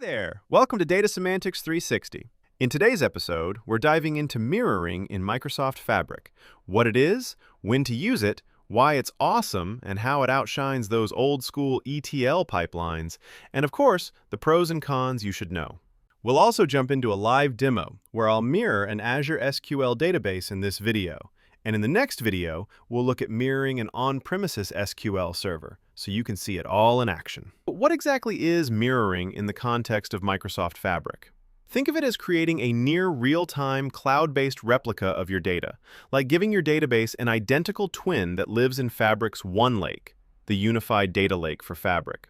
there! Welcome to Data Semantics 360. In today's episode, we're diving into mirroring in Microsoft Fabric. What it is, when to use it, why it's awesome, and how it outshines those old-school ETL pipelines, and of course, the pros and cons you should know. We'll also jump into a live demo, where I'll mirror an Azure SQL database in this video. And in the next video, we'll look at mirroring an on-premises SQL server, so you can see it all in action. But what exactly is mirroring in the context of Microsoft Fabric? Think of it as creating a near real-time, cloud-based replica of your data, like giving your database an identical twin that lives in Fabric's OneLake, the unified data lake for Fabric.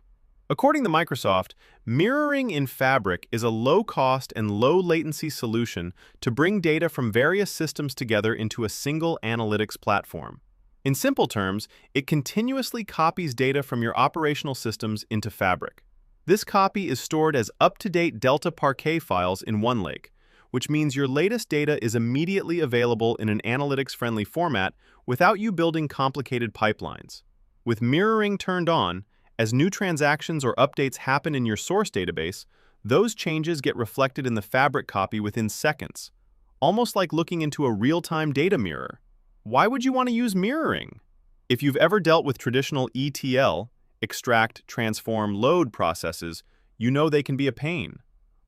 According to Microsoft, mirroring in Fabric is a low-cost and low-latency solution to bring data from various systems together into a single analytics platform. In simple terms, it continuously copies data from your operational systems into Fabric. This copy is stored as up-to-date Delta Parquet files in OneLake, which means your latest data is immediately available in an analytics-friendly format without you building complicated pipelines. With mirroring turned on, as new transactions or updates happen in your source database, those changes get reflected in the Fabric copy within seconds, almost like looking into a real-time data mirror. Why would you want to use mirroring? If you've ever dealt with traditional ETL, extract, transform, load processes, you know they can be a pain.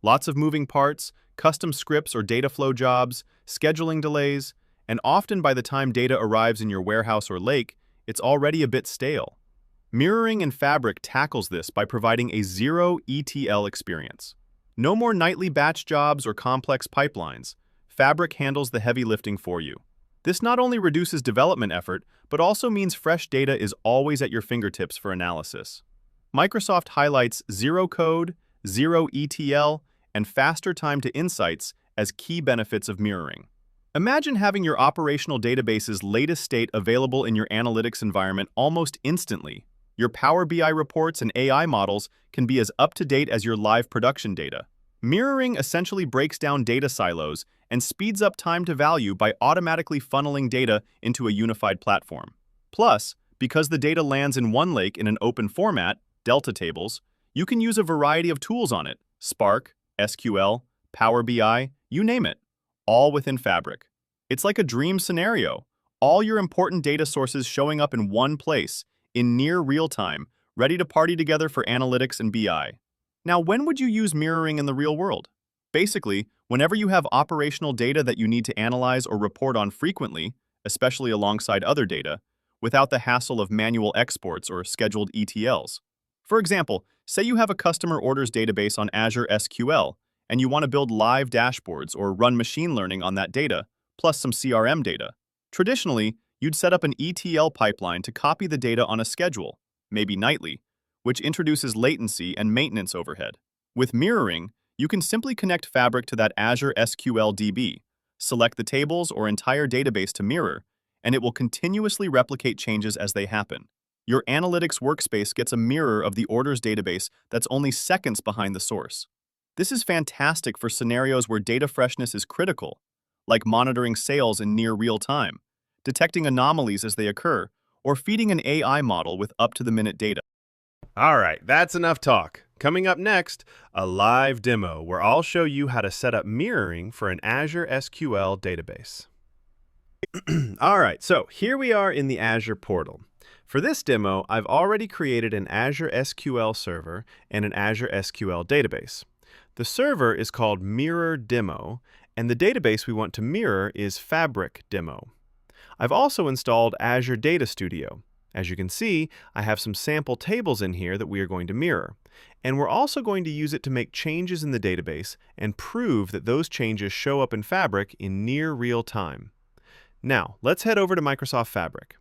Lots of moving parts, custom scripts or data flow jobs, scheduling delays, and often by the time data arrives in your warehouse or lake, it's already a bit stale. Mirroring in Fabric tackles this by providing a zero ETL experience. No more nightly batch jobs or complex pipelines. Fabric handles the heavy lifting for you. This not only reduces development effort, but also means fresh data is always at your fingertips for analysis. Microsoft highlights zero code, zero ETL, and faster time to insights as key benefits of mirroring. Imagine having your operational database's latest state available in your analytics environment almost instantly. Your Power BI reports and AI models can be as up-to-date as your live production data. Mirroring essentially breaks down data silos and speeds up time to value by automatically funneling data into a unified platform. Plus, because the data lands in OneLake in an open format, Delta tables, you can use a variety of tools on it: Spark, SQL, Power BI, you name it, all within Fabric. It's like a dream scenario. All your important data sources showing up in one place, in near real time, ready to party together for analytics and BI. Now, when would you use mirroring in the real world? Basically, whenever you have operational data that you need to analyze or report on frequently, especially alongside other data, without the hassle of manual exports or scheduled ETLs. For example, say you have a customer orders database on Azure SQL, and you want to build live dashboards or run machine learning on that data, plus some CRM data. Traditionally, you'd set up an ETL pipeline to copy the data on a schedule, maybe nightly, which introduces latency and maintenance overhead. With mirroring, you can simply connect Fabric to that Azure SQL DB, select the tables or entire database to mirror, and it will continuously replicate changes as they happen. Your analytics workspace gets a mirror of the orders database that's only seconds behind the source. This is fantastic for scenarios where data freshness is critical, like monitoring sales in near real time, detecting anomalies as they occur, or feeding an AI model with up-to-the-minute data. All right, that's enough talk. Coming up next, a live demo where I'll show you how to set up mirroring for an Azure SQL database. All right, so here we are in the Azure portal. For this demo, I've already created an Azure SQL server and an Azure SQL database. The server is called Mirror Demo, and the database we want to mirror is Fabric Demo. I've also installed Azure Data Studio. As you can see, I have some sample tables in here that we are going to mirror. And we're also going to use it to make changes in the database and prove that those changes show up in Fabric in near real time. Now, let's head over to Microsoft Fabric.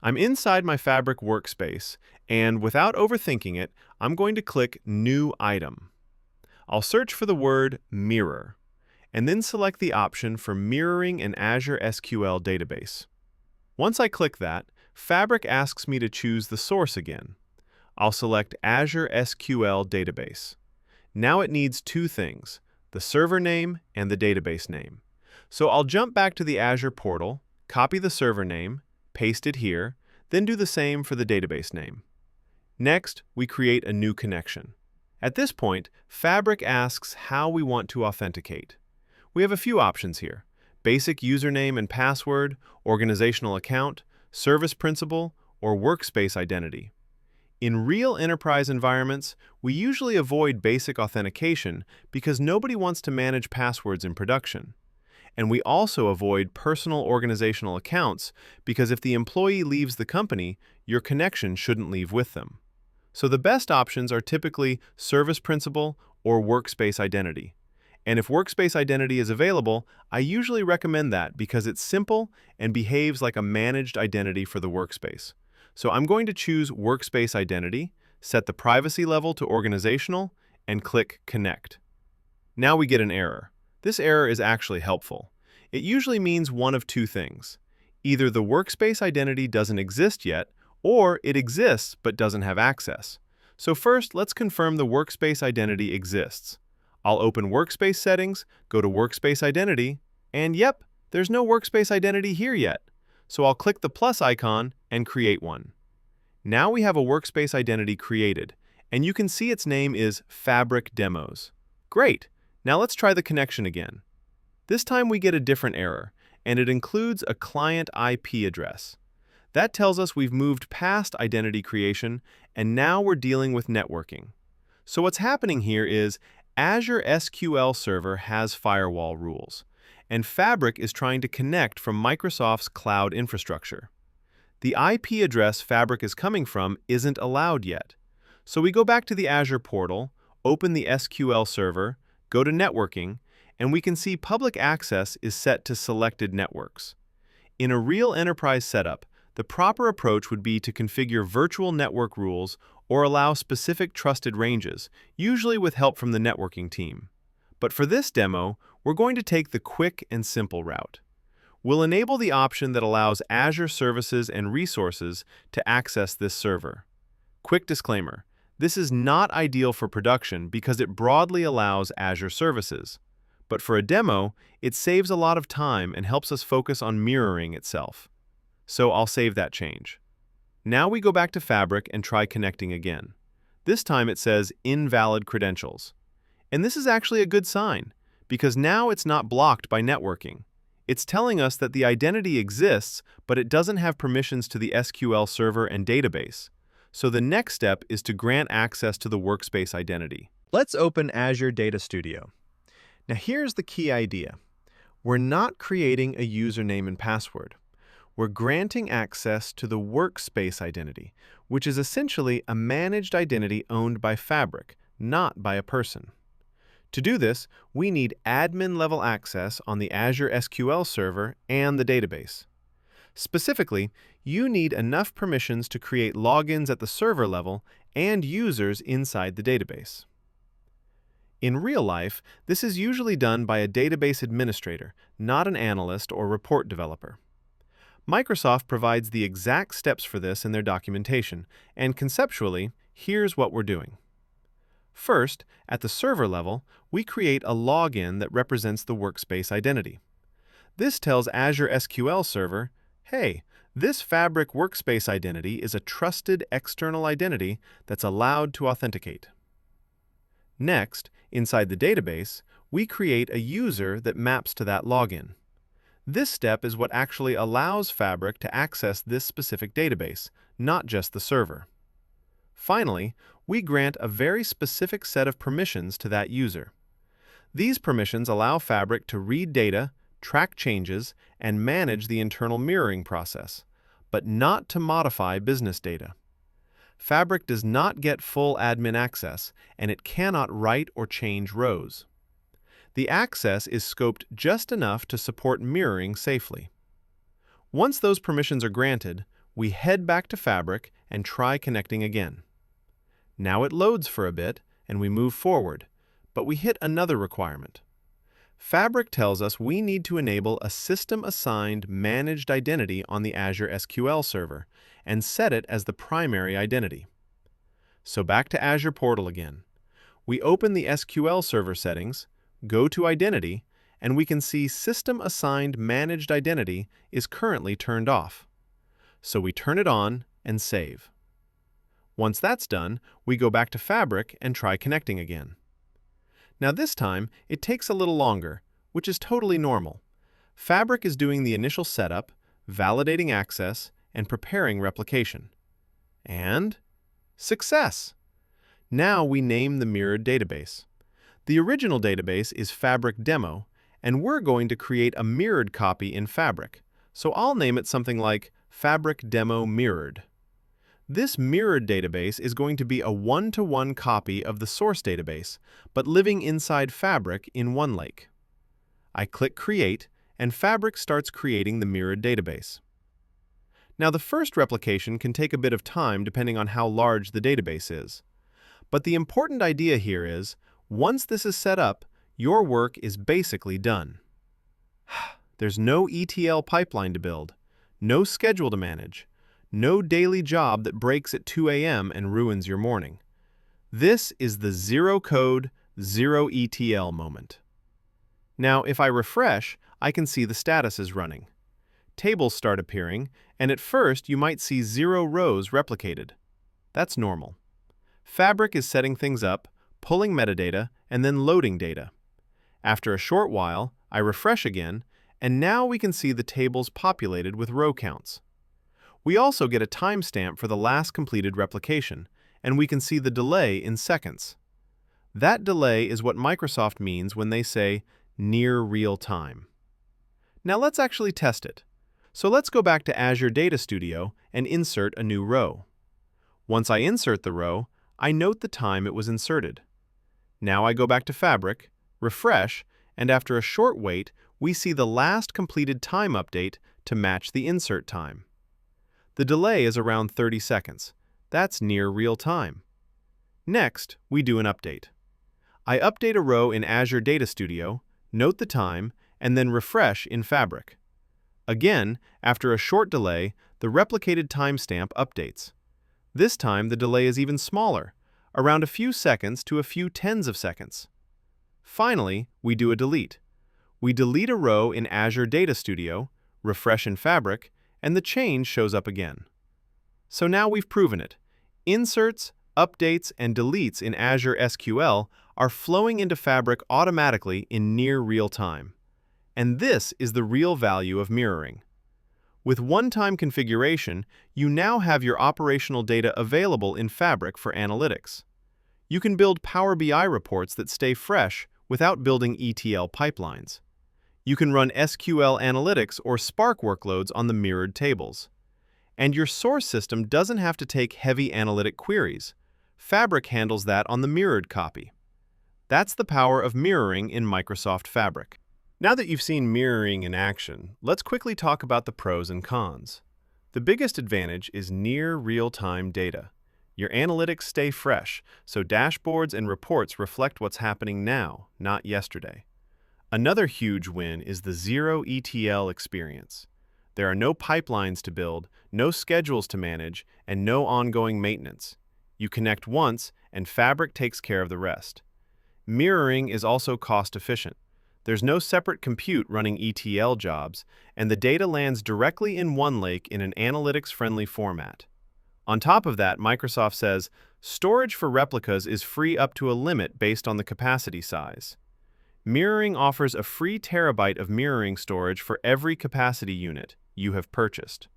I'm inside my Fabric workspace, and without overthinking it, I'm going to click New Item. I'll search for the word Mirror, and then select the option for mirroring an Azure SQL database. Once I click that, Fabric asks me to choose the source again. I'll select Azure SQL database. Now it needs two things, the server name and the database name. So I'll jump back to the Azure portal, copy the server name, paste it here, then do the same for the database name. Next, we create a new connection. At this point, Fabric asks how we want to authenticate. We have a few options here: basic username and password, organizational account, service principal, or workspace identity. In real enterprise environments, we usually avoid basic authentication because nobody wants to manage passwords in production. And we also avoid personal organizational accounts because if the employee leaves the company, your connection shouldn't leave with them. So the best options are typically service principal or workspace identity. And if workspace identity is available, I usually recommend that because it's simple and behaves like a managed identity for the workspace. So I'm going to choose workspace identity, set the privacy level to organizational, and click Connect. Now we get an error. This error is actually helpful. It usually means one of two things. Either the workspace identity doesn't exist yet, or it exists but doesn't have access. So first, let's confirm the workspace identity exists. I'll open Workspace Settings, go to Workspace Identity, and yep, there's no workspace identity here yet. So I'll click the plus icon and create one. Now we have a workspace identity created, and you can see its name is Fabric Demos. Great! Now let's try the connection again. This time we get a different error, and it includes a client IP address. That tells us we've moved past identity creation, and now we're dealing with networking. So what's happening here is Azure SQL Server has firewall rules, and Fabric is trying to connect from Microsoft's cloud infrastructure. The IP address Fabric is coming from isn't allowed yet. So we go back to the Azure portal, open the SQL Server, go to Networking, and we can see public access is set to selected networks. In a real enterprise setup, the proper approach would be to configure virtual network rules or allow specific trusted ranges, usually with help from the networking team. But for this demo, we're going to take the quick and simple route. We'll enable the option that allows Azure services and resources to access this server. Quick disclaimer, this is not ideal for production because it broadly allows Azure services. But for a demo, it saves a lot of time and helps us focus on mirroring itself. So I'll save that change. Now we go back to Fabric and try connecting again. This time it says invalid credentials. And this is actually a good sign, because now it's not blocked by networking. It's telling us that the identity exists, but it doesn't have permissions to the SQL server and database. So the next step is to grant access to the workspace identity. Let's open Azure Data Studio. Now here's the key idea. We're not creating a username and password. We're granting access to the workspace identity, which is essentially a managed identity owned by Fabric, not by a person. To do this, we need admin-level access on the Azure SQL Server and the database. Specifically, you need enough permissions to create logins at the server level and users inside the database. In real life, this is usually done by a database administrator, not an analyst or report developer. Microsoft provides the exact steps for this in their documentation, and conceptually, here's what we're doing. First, at the server level, we create a login that represents the workspace identity. This tells Azure SQL Server, hey, this Fabric workspace identity is a trusted external identity that's allowed to authenticate. Next, inside the database, we create a user that maps to that login. This step is what actually allows Fabric to access this specific database, not just the server. Finally, we grant a very specific set of permissions to that user. These permissions allow Fabric to read data, track changes, and manage the internal mirroring process, but not to modify business data. Fabric does not get full admin access, and it cannot write or change rows. The access is scoped just enough to support mirroring safely. Once those permissions are granted, we head back to Fabric and try connecting again. Now it loads for a bit, and we move forward, but we hit another requirement. Fabric tells us we need to enable a system-assigned managed identity on the Azure SQL Server and set it as the primary identity. So back to Azure Portal again. We open the SQL Server settings, go to Identity, and we can see System-Assigned Managed Identity is currently turned off. So we turn it on and save. Once that's done, we go back to Fabric and try connecting again. Now this time, it takes a little longer, which is totally normal. Fabric is doing the initial setup, validating access, and preparing replication. And success! Now we name the mirrored database. The original database is Fabric Demo, and we're going to create a mirrored copy in Fabric. So I'll name it something like Fabric Demo Mirrored. This mirrored database is going to be a one-to-one copy of the source database, but living inside Fabric in OneLake. I click Create, and Fabric starts creating the mirrored database. Now, the first replication can take a bit of time depending on how large the database is. But the important idea here is, once this is set up, your work is basically done. There's no ETL pipeline to build, no schedule to manage, no daily job that breaks at 2 a.m. and ruins your morning. This is the zero code, zero ETL moment. Now, if I refresh, I can see the status is running. Tables start appearing, and at first you might see 0 rows replicated. That's normal. Fabric is setting things up, pulling metadata, and then loading data. After a short while, I refresh again, and now we can see the tables populated with row counts. We also get a timestamp for the last completed replication, and we can see the delay in seconds. That delay is what Microsoft means when they say near real time. Now let's actually test it. So let's go back to Azure Data Studio and insert a new row. Once I insert the row, I note the time it was inserted. Now I go back to Fabric, refresh, and after a short wait, we see the last completed time update to match the insert time. The delay is around 30 seconds. That's near real time. Next, we do an update. I update a row in Azure Data Studio, note the time, and then refresh in Fabric. Again, after a short delay, the replicated timestamp updates. This time, the delay is even smaller, around a few seconds to a few tens of seconds. Finally, we do a delete. We delete a row in Azure Data Studio, refresh in Fabric, and the change shows up again. So now we've proven it. Inserts, updates, and deletes in Azure SQL are flowing into Fabric automatically in near real time. And this is the real value of mirroring. With one-time configuration, you now have your operational data available in Fabric for analytics. You can build Power BI reports that stay fresh without building ETL pipelines. You can run SQL Analytics or Spark workloads on the mirrored tables. And your source system doesn't have to take heavy analytic queries. Fabric handles that on the mirrored copy. That's the power of mirroring in Microsoft Fabric. Now that you've seen mirroring in action, let's quickly talk about the pros and cons. The biggest advantage is near real-time data. Your analytics stay fresh, so dashboards and reports reflect what's happening now, not yesterday. Another huge win is the zero ETL experience. There are no pipelines to build, no schedules to manage, and no ongoing maintenance. You connect once, and Fabric takes care of the rest. Mirroring is also cost-efficient. There's no separate compute running ETL jobs, and the data lands directly in OneLake in an analytics-friendly format. On top of that, Microsoft says, storage for replicas is free up to a limit based on the capacity size. Mirroring offers a free terabyte of mirroring storage for every capacity unit you have purchased.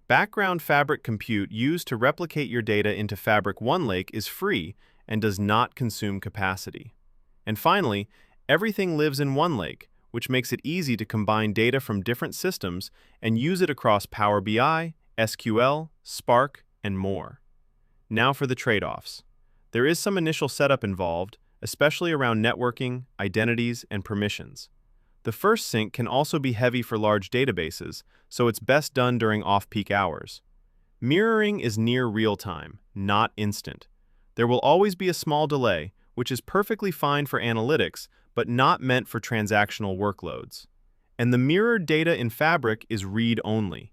Background Fabric compute used to replicate your data into Fabric OneLake is free and does not consume capacity. And finally, everything lives in OneLake, which makes it easy to combine data from different systems and use it across Power BI, SQL, Spark, and more. Now for the trade-offs. There is some initial setup involved, especially around networking, identities, and permissions. The first sync can also be heavy for large databases, so it's best done during off-peak hours. Mirroring is near real-time, not instant. There will always be a small delay, which is perfectly fine for analytics, but not meant for transactional workloads. And the mirrored data in Fabric is read-only.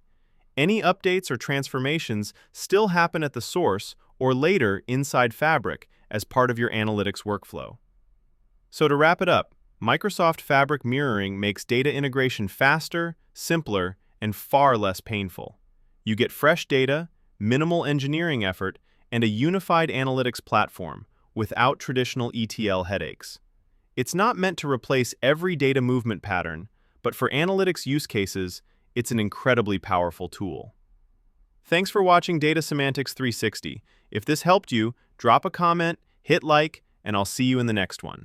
Any updates or transformations still happen at the source or later inside Fabric as part of your analytics workflow. So to wrap it up, Microsoft Fabric mirroring makes data integration faster, simpler, and far less painful. You get fresh data, minimal engineering effort, and a unified analytics platform without traditional ETL headaches. It's not meant to replace every data movement pattern, but for analytics use cases, it's an incredibly powerful tool. Thanks for watching Data Semantics 360. If this helped you, drop a comment, hit like, and I'll see you in the next one.